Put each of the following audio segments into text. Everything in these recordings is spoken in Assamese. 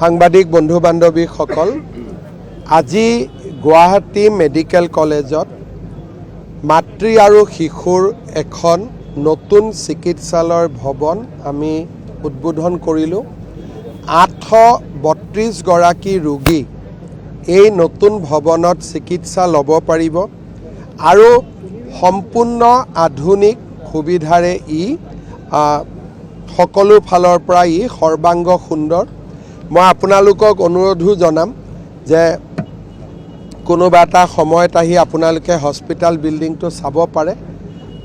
সাংবাদিক বন্ধু বান্ধৱীসকল, আজি গুৱাহাটী মেডিকেল কলেজত মাতৃ আৰু শিশুৰ এখন নতুন চিকিৎসালয়ৰ ভৱন আমি উদ্বোধন কৰিলোঁ। 832 গৰাকী ৰোগী এই নতুন ভৱনত চিকিৎসা ল'ব পাৰিব আৰু সম্পূৰ্ণ আধুনিক সুবিধাৰে সকলো ফালৰ পৰা সৰ্বাংগ সুন্দৰ। মই আপোনালোকক অনুৰোধো জনাম যে কোনোবা এটা সময়ত আহি আপোনালোকে হস্পিটেল বিল্ডিংটো চাব পাৰে।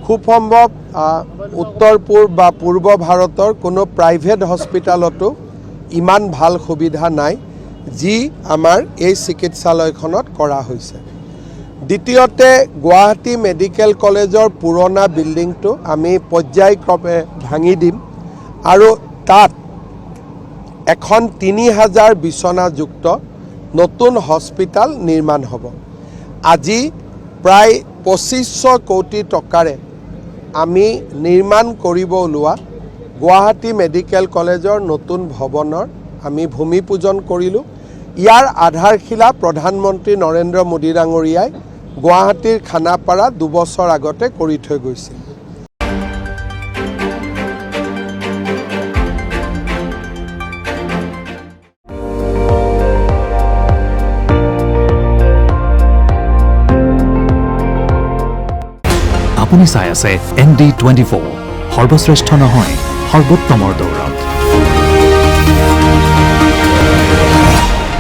খুব সম্ভৱ উত্তৰ পূব বা পূৰ্ব ভাৰতৰ কোনো প্ৰাইভেট হস্পিটেলতো ইমান ভাল সুবিধা নাই যি আমাৰ এই চিকিৎসালয়খনত কৰা হৈছে। দ্বিতীয়তে, গুৱাহাটী মেডিকেল কলেজৰ পুৰণা বিল্ডিংটো আমি পৰ্যায়ক্ৰমে ভাঙি দিম আৰু তাত এখন 3000 বিচনাযুক্ত নতুন হস্পিটেল নিৰ্মাণ হ'ব। আজি প্ৰায় 2500 কোটি টকাৰে আমি নিৰ্মাণ কৰিব ওলোৱা গুৱাহাটী মেডিকেল কলেজৰ নতুন ভৱনৰ আমি ভূমি পূজন কৰিলোঁ। ইয়াৰ আধাৰশিলা প্ৰধানমন্ত্ৰী নৰেন্দ্ৰ মোদী ডাঙৰীয়াই গুৱাহাটীৰ খানাপাৰা 2 বছৰ আগতে কৰি থৈ গৈছিল। আপুনি চাই আছে ND24, সৰ্বশ্ৰেষ্ঠ নহয় সৰ্বোত্তমৰ দৌৰত।